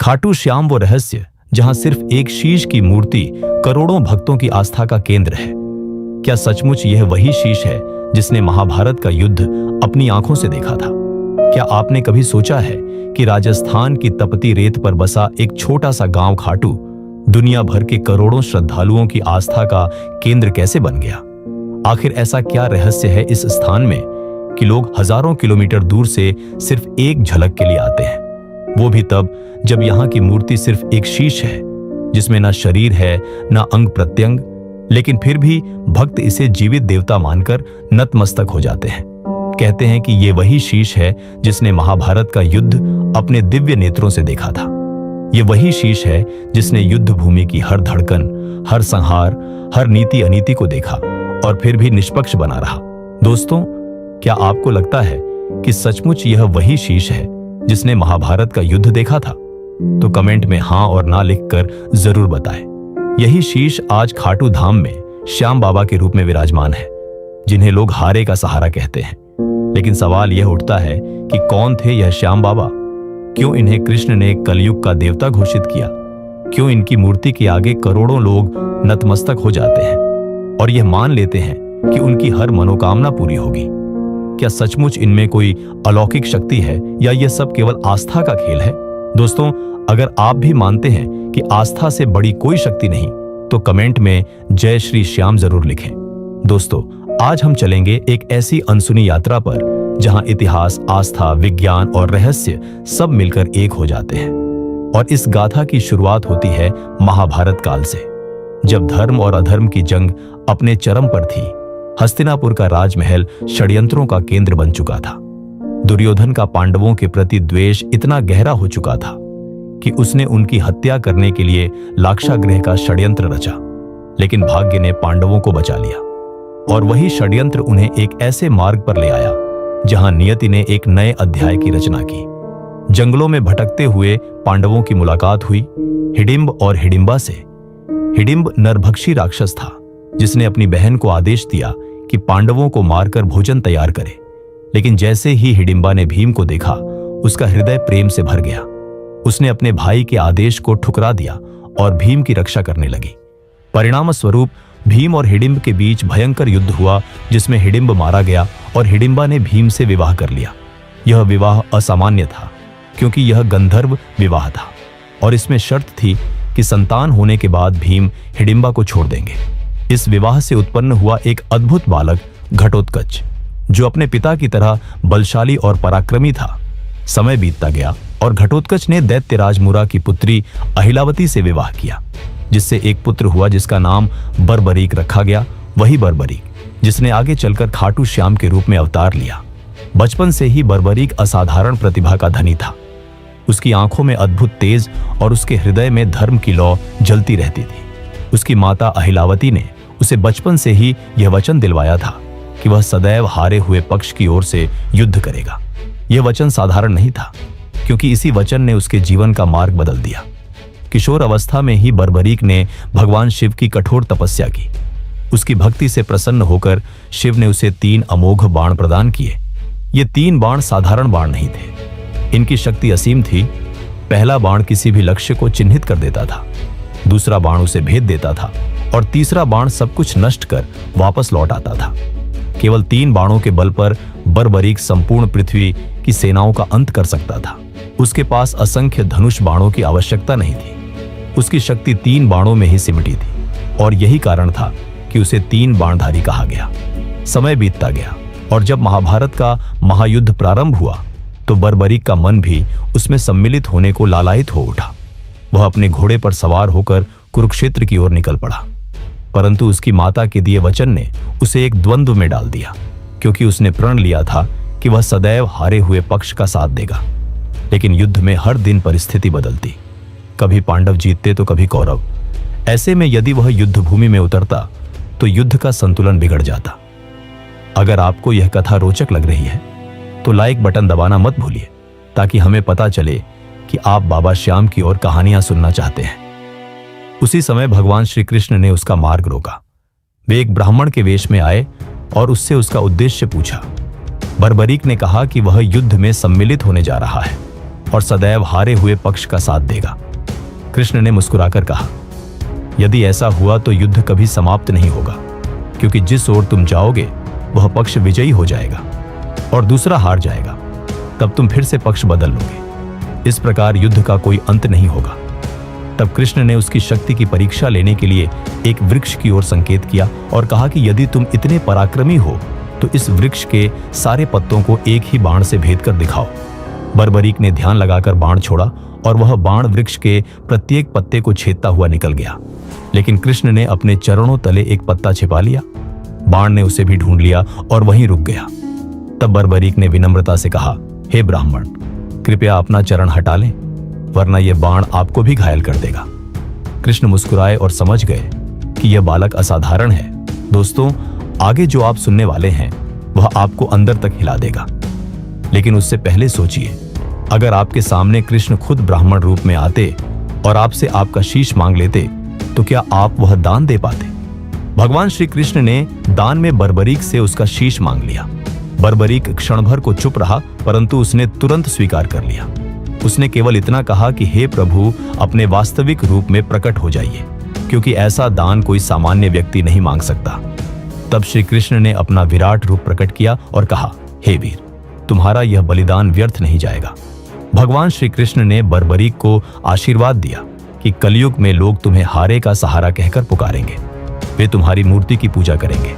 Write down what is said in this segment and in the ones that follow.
खाटू श्याम वो रहस्य जहां सिर्फ एक शीश की मूर्ति करोड़ों भक्तों की आस्था का केंद्र है। क्या सचमुच यह वही शीश है जिसने महाभारत का युद्ध अपनी आंखों से देखा था? क्या आपने कभी सोचा है कि राजस्थान की तपती रेत पर बसा एक छोटा सा गांव खाटू दुनिया भर के करोड़ों श्रद्धालुओं की आस्था का केंद्र कैसे बन गया? आखिर ऐसा क्या रहस्य है इस स्थान में कि लोग हजारों किलोमीटर दूर से सिर्फ एक झलक के लिए आते हैं, वो भी तब जब यहाँ की मूर्ति सिर्फ एक शीश है जिसमें ना शरीर है ना अंग प्रत्यंग, लेकिन फिर भी भक्त इसे जीवित देवता मानकर नतमस्तक हो जाते हैं। कहते हैं कि ये वही शीश है जिसने महाभारत का युद्ध अपने दिव्य नेत्रों से देखा था। ये वही शीश है जिसने युद्ध भूमि की हर धड़कन, हर संहार, हर नीति अनीति को देखा और फिर भी निष्पक्ष बना रहा। दोस्तों, क्या आपको लगता है कि सचमुच यह वही शीश है जिसने महाभारत का युद्ध देखा था? तो कमेंट में हां और ना लिखकर जरूर बताएं। यही शीश आज खाटू धाम में श्याम बाबा के रूप में विराजमान है, जिन्हें लोग हारे का सहारा कहते हैं। लेकिन सवाल यह उठता है कि कौन थे यह श्याम बाबा? क्यों इन्हें कृष्ण ने कलयुग का देवता घोषित किया? क्यों इनकी मूर्ति के आगे करोड़ों लोग नतमस्तक हो जाते हैं और यह मान लेते हैं कि उनकी हर मनोकामना पूरी होगी? क्या सचमुच इनमें कोई अलौकिक शक्ति है या यह सब केवल आस्था का खेल है? दोस्तों, अगर आप भी मानते हैं कि आस्था से बड़ी कोई शक्ति नहीं, तो कमेंट में जय श्री श्याम जरूर लिखें। दोस्तों, आज हम चलेंगे एक ऐसी अनसुनी यात्रा पर जहां इतिहास, आस्था, विज्ञान और रहस्य सब मिलकर एक हो जाते हैं। और इस गाथा की शुरुआत होती है महाभारत काल से, जब धर्म और अधर्म की जंग अपने चरम पर थी। हस्तिनापुर का राजमहल षड्यंत्रों का केंद्र बन चुका था। दुर्योधन का पांडवों के प्रति द्वेष इतना गहरा हो चुका था कि उसने उनकी हत्या करने के लिए लाक्षागृह का षड्यंत्र रचा, लेकिन भाग्य ने पांडवों को बचा लिया और वही षड्यंत्र उन्हें एक ऐसे मार्ग पर ले आया जहां नियति ने एक नए अध्याय की रचना की। जंगलों में भटकते हुए पांडवों की मुलाकात हुई हिडिंब और हिडिंबा से। हिडिंब नरभक्षी राक्षस था जिसने अपनी बहन को आदेश दिया कि पांडवों को मारकर भोजन तैयार करे, लेकिन जैसे ही हिडिंबा ने भीम को देखा, उसका हृदय प्रेम से भर गया। उसने अपने भाई के आदेश को ठुकरा दिया और भीम की रक्षा करने लगी। परिणाम स्वरूप भीम और हिडिंब के बीच भयंकर युद्ध हुआ, जिसमें हिडिंब मारा गया और हिडिंबा ने भीम से विवाह कर लिया। यह विवाह असामान्य था क्योंकि यह गंधर्व विवाह था और इसमें शर्त थी कि संतान होने के बाद भीम हिडिंबा को छोड़ देंगे। इस विवाह से उत्पन्न हुआ एक अद्भुत बालक घटोत्कच, जो अपने पिता की तरह बलशाली और पराक्रमी था। समय बीतता गया और घटोत्कच ने दैत्यराज मुरा की पुत्री अहिलावती से विवाह किया, जिससे एक पुत्र हुआ जिसका नाम बर्बरीक रखा गया। वही बर्बरीक जिसने आगे चलकर खाटू श्याम के रूप में अवतार लिया। बचपन से ही बर्बरीक असाधारण प्रतिभा का धनी था। उसकी आंखों में अद्भुत तेज और उसके हृदय में धर्म की लौ जलती रहती थी। उसकी माता अहिलावती ने उसे बचपन से ही यह वचन दिलवाया था कि वह सदैव हारे हुए पक्ष की ओर से युद्ध करेगा। यह वचन साधारण नहीं था, क्योंकि इसी वचन ने उसके जीवन का मार्ग बदल दिया। किशोर अवस्था में ही बर्बरीक ने भगवान शिव की कठोर तपस्या की। उसकी भक्ति से प्रसन्न होकर शिव ने उसे 3 अमोघ बाण प्रदान किए। ये 3 बाण साधारण बाण नहीं थे, इनकी शक्ति असीम थी। पहला बाण किसी भी लक्ष्य को चिन्हित कर देता था, दूसरा बाण उसे भेद देता था और तीसरा बाण सब कुछ नष्ट कर वापस लौट आता था। केवल 3 बाणों के बल पर बर्बरीक संपूर्ण पृथ्वी की सेनाओं का अंत कर सकता था। उसके पास असंख्य धनुष बाणों की आवश्यकता नहीं थी। उसकी शक्ति 3 बाणों में ही सिमटी थी और यही कारण था कि उसे 3 बाणधारी कहा गया। समय बीतता गया और जब महाभारत का महायुद्ध प्रारंभ हुआ, तो बर्बरीक का मन भी उसमें सम्मिलित होने को लालायित हो उठा। वह अपने घोड़े पर सवार होकर कुरुक्षेत्र की ओर निकल पड़ा, परंतु उसकी माता के दिए वचन ने उसे एक द्वंद्व में डाल दिया, क्योंकि उसने प्रण लिया था कि वह सदैव हारे हुए पक्ष का साथ देगा। लेकिन युद्ध में हर दिन परिस्थिति बदलती, कभी पांडव जीतते तो कभी कौरव। ऐसे में यदि वह युद्ध भूमि में उतरता तो युद्ध का संतुलन बिगड़ जाता। अगर आपको यह कथा रोचक लग रही है तो लाइक बटन दबाना मत भूलिए, ताकि हमें पता चले कि आप बाबा श्याम की ओर कहानियां सुनना चाहते हैं। उसी समय भगवान श्री कृष्ण ने उसका मार्ग रोका। वे एक ब्राह्मण के वेश में आए और उससे उसका उद्देश्य पूछा। बर्बरीक ने कहा कि वह युद्ध में सम्मिलित होने जा रहा है। और सदैव हारे हुए पक्ष का साथ देगा। कृष्ण ने मुस्कुराकर कहा, यदि ऐसा हुआ तो युद्ध कभी समाप्त नहीं होगा, क्योंकि जिस ओर तुम जाओगे वह पक्ष विजयी हो जाएगा और दूसरा हार जाएगा। तब तुम फिर से पक्ष बदल लोगे। इस प्रकार युद्ध का कोई अंत नहीं होगा। तब कृष्ण ने उसकी शक्ति की परीक्षा लेने के लिए एक वृक्ष की ओर संकेत किया और कहा कि यदि तुम इतने पराक्रमी हो तो इस वृक्ष के सारे पत्तों को एक ही बाण से भेद कर दिखाओ। बर्बरीक ने ध्यान लगाकर बाण छोड़ा और वह बाण वृक्ष के प्रत्येक पत्ते को छेदता हुआ निकल गया, लेकिन कृष्ण ने अपने चरणों तले एक पत्ता छिपा लिया। बाण ने उसे भी ढूंढ लिया और वहीं रुक गया। तब बर्बरीक ने विनम्रता से कहा, हे ब्राह्मण, कृपया अपना चरण हटा लें, वरना यह बाण आपको भी घायल कर देगा। कृष्ण मुस्कुराए और समझ गए कि यह बालक असाधारण है। दोस्तों, आगे जो आप सुनने वाले हैं वह आपको अंदर तक हिला देगा, लेकिन उससे पहले सोचिए, अगर आपके सामने कृष्ण खुद ब्राह्मण रूप में आते और आपसे आपका शीश मांग लेते तो क्या आप वह दान दे पाते? भगवान श्री कृष्ण ने दान में बर्बरीक से उसका शीश मांग लिया। बर्बरीक क्षण भर को चुप रहा, परंतु उसने तुरंत स्वीकार कर लिया। उसने केवल इतना कहा कि हे प्रभु, अपने वास्तविक रूप में प्रकट हो जाइए, क्योंकि ऐसा दान कोई सामान्य व्यक्ति नहीं मांग सकता। तब श्री कृष्ण ने अपना विराट रूप प्रकट किया और कहा, हे वीर, तुम्हारा यह बलिदान व्यर्थ नहीं जाएगा। भगवान श्री कृष्ण ने बर्बरीक को आशीर्वाद दिया कि कलयुग में लोग तुम्हें हारे का सहारा कहकर पुकारेंगे। वे तुम्हारी मूर्ति की पूजा करेंगे।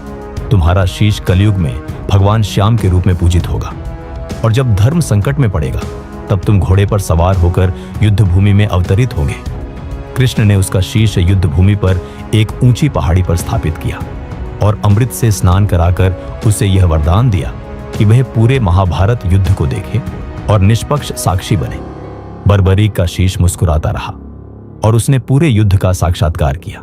तुम्हारा शीश कलयुग में भगवान श्याम के रूप में पूजित होगा, और जब धर्म संकट में पड़ेगा तब तुम घोड़े पर सवार होकर युद्ध भूमि में अवतरित होंगे। कृष्ण ने उसका शीश युद्ध भूमि पर एक ऊंची पहाड़ी पर स्थापित किया और अमृत से स्नान कराकर उसे यह वरदान दिया कि वह पूरे महाभारत युद्ध को देखे और निष्पक्ष साक्षी बने। बर्बरीक का शीश मुस्कुराता रहा और उसने पूरे युद्ध का साक्षात्कार किया।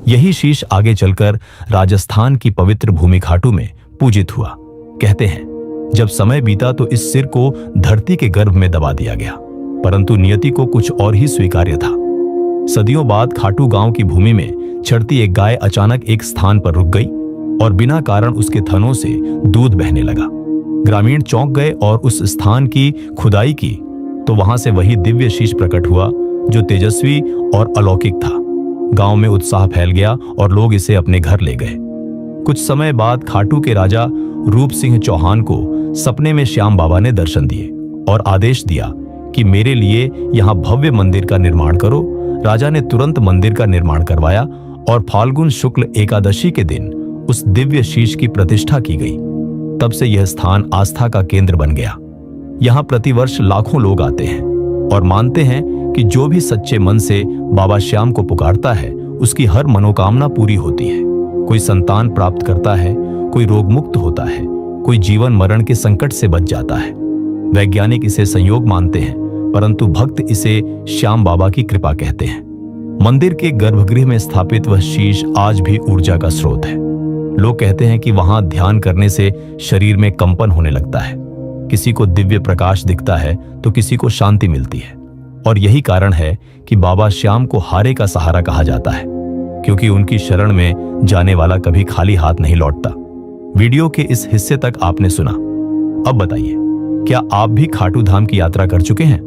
यही शीश आगे चलकर राजस्थान की पवित्र भूमि खाटू में पूजित हुआ। कहते हैं, जब समय बीता तो इस सिर को धरती के गर्भ में दबा दिया गया, परंतु नियति को कुछ और ही स्वीकार्य था। सदियों बाद खाटू गांव की भूमि में चरती एक गाय अचानक एक स्थान पर रुक गई और बिना कारण उसके थनों से दूध बहने लगा। ग्रामीण चौंक गए और उस स्थान की खुदाई की तो वहां से वही दिव्य शीश प्रकट हुआ जो तेजस्वी और अलौकिक था। गांव में उत्साह फैल गया और लोग इसे अपने घर ले गए। कुछ समय बाद खाटू के राजा रूप सिंह चौहान को सपने में श्याम बाबा ने दर्शन दिए और आदेश दिया कि मेरे लिए यहाँ भव्य मंदिर का निर्माण करो। राजा ने तुरंत मंदिर का निर्माण करवाया और फाल्गुन शुक्ल एकादशी के दिन उस दिव्य शीश की प्रतिष्ठा की गई। तब से यह स्थान आस्था का केंद्र बन गया। यहाँ प्रतिवर्ष लाखों लोग आते हैं और मानते हैं कि जो भी सच्चे मन से बाबा श्याम को पुकारता है उसकी हर मनोकामना पूरी होती है। कोई संतान प्राप्त करता है, कोई रोग मुक्त होता है, कोई जीवन मरण के संकट से बच जाता है। वैज्ञानिक इसे संयोग मानते हैं, परंतु भक्त इसे श्याम बाबा की कृपा कहते हैं। मंदिर के गर्भगृह में स्थापित वह शीश आज भी ऊर्जा का स्रोत है। लोग कहते हैं कि वहां ध्यान करने से शरीर में कंपन होने लगता है, किसी को दिव्य प्रकाश दिखता है तो किसी को शांति मिलती है। और यही कारण है कि बाबा श्याम को हारे का सहारा कहा जाता है, क्योंकि उनकी शरण में जाने वाला कभी खाली हाथ नहीं लौटता। वीडियो के इस हिस्से तक आपने सुना। अब बताइए, क्या आप भी खाटू धाम की यात्रा कर चुके हैं?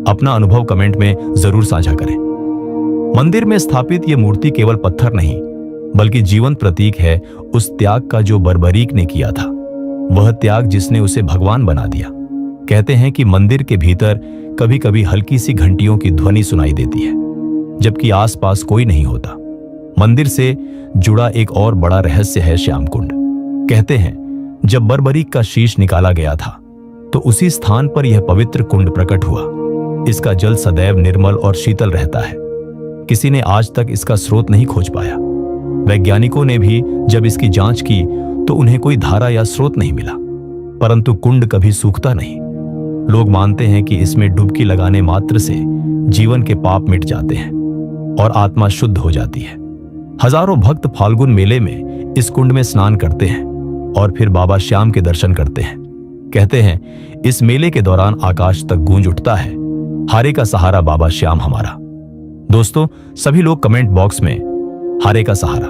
अपना अनुभव कमेंट में जरूर साझा करें। मंदिर में स्थापित यह मूर्ति केवल पत्थर नहीं, बल्कि जीवंत प्रतीक है उस त्याग का जो बर्बरीक ने किया था, वह त्याग जिसने उसे भगवान बना दिया। कहते हैं कि मंदिर के भीतर कभी कभी हल्की सी घंटियों की ध्वनि सुनाई देती है, जबकि आसपास कोई नहीं होता। मंदिर से जुड़ा एक और बड़ा रहस्य है श्याम कुंड। कहते हैं जब बर्बरीक का शीश निकाला गया था तो उसी स्थान पर यह पवित्र कुंड प्रकट हुआ। इसका जल सदैव निर्मल और शीतल रहता है। किसी ने आज तक इसका स्रोत नहीं खोज पाया। वैज्ञानिकों ने भी जब इसकी जांच की तो उन्हें कोई धारा या स्रोत नहीं मिला, परंतु कुंड कभी सूखता नहीं। लोग मानते हैं कि इसमें डुबकी लगाने मात्र से जीवन के पाप मिट जाते हैं और आत्मा शुद्ध हो जाती है। हजारों भक्त फाल्गुन मेले में इस कुंड में स्नान करते हैं और फिर बाबा श्याम के दर्शन करते हैं। कहते हैं इस मेले के दौरान आकाश तक गूंज उठता है, हारे का सहारा बाबा श्याम हमारा। दोस्तों, सभी लोग कमेंट बॉक्स में हारे का सहारा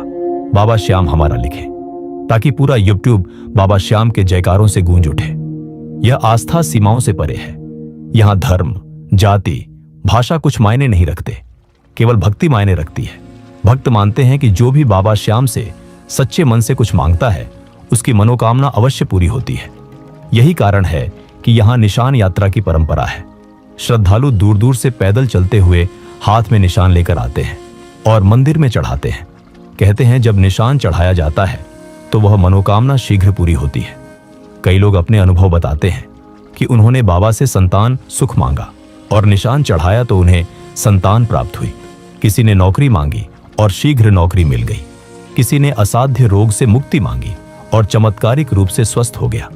बाबा श्याम हमारा लिखें, ताकि पूरा यूट्यूब बाबा श्याम के जयकारों से गूंज उठे। यह आस्था सीमाओं से परे है। यहाँ धर्म, जाति, भाषा कुछ मायने नहीं रखते, केवल भक्ति मायने रखती है। भक्त मानते हैं कि जो भी बाबा श्याम से सच्चे मन से कुछ मांगता है उसकी मनोकामना अवश्य पूरी होती है। यही कारण है कि यहाँ निशान यात्रा की परंपरा है। श्रद्धालु दूर दूर से पैदल चलते हुए हाथ में निशान लेकर आते हैं और मंदिर में चढ़ाते हैं। कहते हैं जब निशान चढ़ाया जाता है तो वह मनोकामना शीघ्र पूरी होती है। कई लोग अपने अनुभव बताते हैं कि उन्होंने बाबा से संतान सुख मांगा और निशान चढ़ाया तो उन्हें संतान प्राप्त हुई। किसी ने नौकरी मांगी और शीघ्र नौकरी मिल गई। किसी ने असाध्य रोग से मुक्ति मांगी और चमत्कारिक रूप से स्वस्थ हो गया।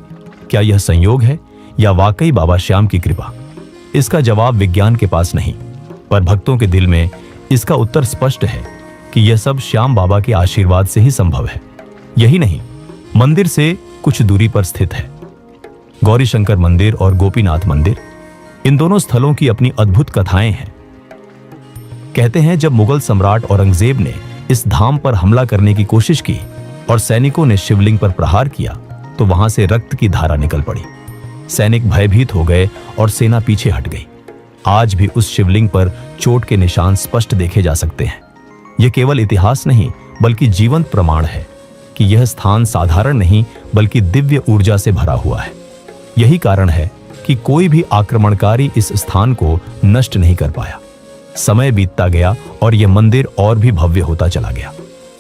क्या यह संयोग है या वाकई बाबा श्याम की कृपा? इसका जवाब विज्ञान के पास नहीं, पर भक्तों के दिल में इसका उत्तर स्पष्ट है कि यह सब श्याम बाबा के आशीर्वाद से ही संभव है। यही नहीं, मंदिर से कुछ दूरी पर स्थित है गौरी शंकर मंदिर और गोपीनाथ मंदिर। इन दोनों स्थलों की अपनी अद्भुत कथाएं हैं। कहते हैं जब मुगल सम्राट औरंगजेब ने इस धाम पर हमला करने की कोशिश की और सैनिकों ने शिवलिंग पर प्रहार किया तो वहां से रक्त की धारा निकल पड़ी। सैनिक भयभीत हो गए और सेना पीछे हट गई। आज भी उस शिवलिंग पर चोट के निशान स्पष्ट देखे जा सकते हैं। यह केवल इतिहास नहीं बल्कि जीवंत प्रमाण है कि यह स्थान साधारण नहीं बल्कि दिव्य ऊर्जा से भरा हुआ है। यही कारण है कि कोई भी आक्रमणकारी इस स्थान को नष्ट नहीं कर पाया। समय बीतता गया और यह मंदिर और भी भव्य होता चला गया।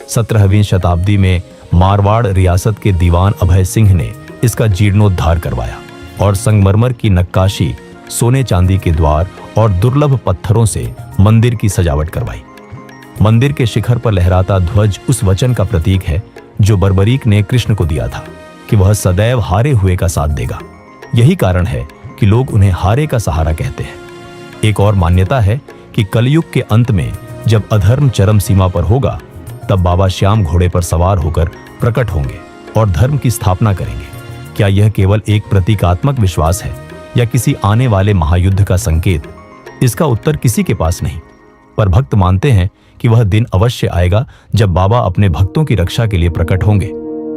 17वीं शताब्दी में मारवाड़ रियासत के दीवान अभय सिंह ने इसका जीर्णोद्धार करवाया और संगमरमर की नक्काशी, सोने चांदी के द्वार और दुर्लभ पत्थरों से मंदिर की सजावट करवाई। मंदिर के शिखर पर लहराता ध्वज उस वचन का प्रतीक है जो बर्बरीक ने कृष्ण को दिया था कि वह सदैव हारे हुए का साथ देगा। यही कारण है कि लोग उन्हें हारे का सहारा कहते हैं। एक और मान्यता है कि कलयुग के अंत में जब अधर्म चरम सीमा पर होगा तब बाबा श्याम घोड़े पर सवार होकर प्रकट होंगे और धर्म की स्थापना करेंगे। क्या यह केवल एक प्रतीकात्मक विश्वास है या किसी आने वाले महायुद्ध का संकेत? इसका उत्तर किसी के पास नहीं, पर भक्त मानते हैं कि वह दिन अवश्य आएगा जब बाबा अपने भक्तों की रक्षा के लिए प्रकट होंगे।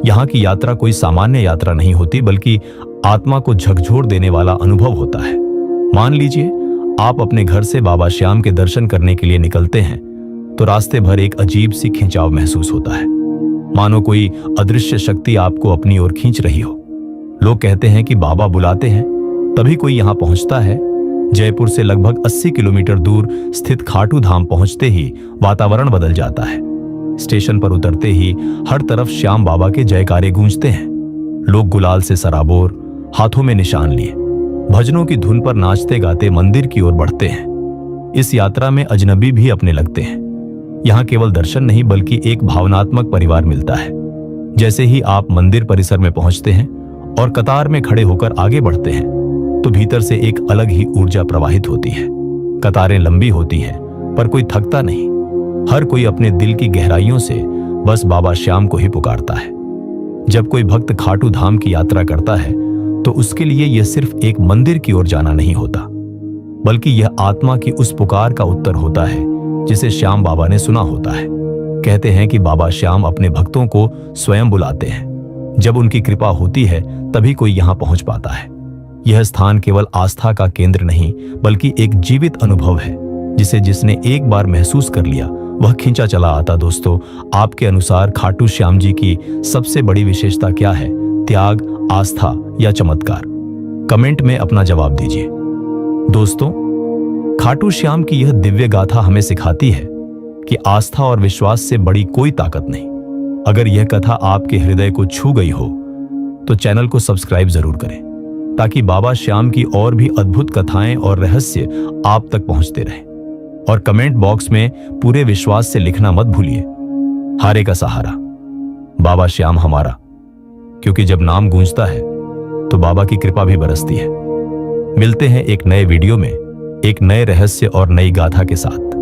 यहाँ की यात्रा कोई सामान्य यात्रा नहीं होती बल्कि आत्मा को झकझोर देने वाला अनुभव होता है। मान लीजिए आप अपने घर से बाबा श्याम के दर्शन करने के लिए निकलते हैं तो रास्ते भर एक अजीब सी खिंचाव महसूस होता है, मानो कोई अदृश्य शक्ति आपको अपनी ओर खींच रही हो। लोग कहते हैं कि बाबा बुलाते हैं तभी कोई यहाँ पहुंचता है। जयपुर से लगभग 80 किलोमीटर दूर स्थित खाटू धाम पहुंचते ही वातावरण बदल जाता है। स्टेशन पर उतरते ही हर तरफ श्याम बाबा के जयकारे गूंजते हैं। लोग गुलाल से सराबोर, हाथों में निशान लिए, भजनों की धुन पर नाचते गाते मंदिर की ओर बढ़ते हैं। इस यात्रा में अजनबी भी अपने लगते हैं। यहाँ केवल दर्शन नहीं बल्कि एक भावनात्मक परिवार मिलता है। जैसे ही आप मंदिर परिसर में पहुंचते हैं और कतार में खड़े होकर आगे बढ़ते हैं तो भीतर से एक अलग ही ऊर्जा प्रवाहित होती है। कतारें लंबी होती हैं पर कोई थकता नहीं। हर कोई अपने दिल की गहराइयों से बस बाबा श्याम को ही पुकारता है। जब कोई भक्त खाटू धाम की यात्रा करता है तो उसके लिए यह सिर्फ एक मंदिर की ओर जाना नहीं होता बल्कि यह आत्मा की उस पुकार का उत्तर होता है जिसे श्याम बाबा ने सुना होता है। कहते हैं कि बाबा श्याम अपने भक्तों को स्वयं बुलाते हैं। जब उनकी कृपा होती है तभी कोई यहाँ पहुंच पाता है। यह स्थान केवल आस्था का केंद्र नहीं बल्कि एक जीवित अनुभव है जिसे जिसने एक बार महसूस कर लिया वह खींचा चला आता। दोस्तों, आपके अनुसार खाटू श्याम जी की सबसे बड़ी विशेषता क्या है? त्याग, आस्था या चमत्कार? कमेंट में अपना जवाब दीजिए। दोस्तों, खाटू श्याम की यह दिव्य गाथा हमें सिखाती है कि आस्था और विश्वास से बड़ी कोई ताकत नहीं। अगर यह कथा आपके हृदय को छू गई हो तो चैनल को सब्सक्राइब जरूर करें ताकि बाबा श्याम की और भी अद्भुत कथाएं और रहस्य आप तक पहुंचते रहें। और कमेंट बॉक्स में पूरे विश्वास से लिखना मत भूलिए, हारे का सहारा, बाबा श्याम हमारा। क्योंकि जब नाम गूंजता है तो बाबा की कृपा भी बरसती है। मिलते हैं एक नए वीडियो में एक नए रहस्य और नई गाथा के साथ।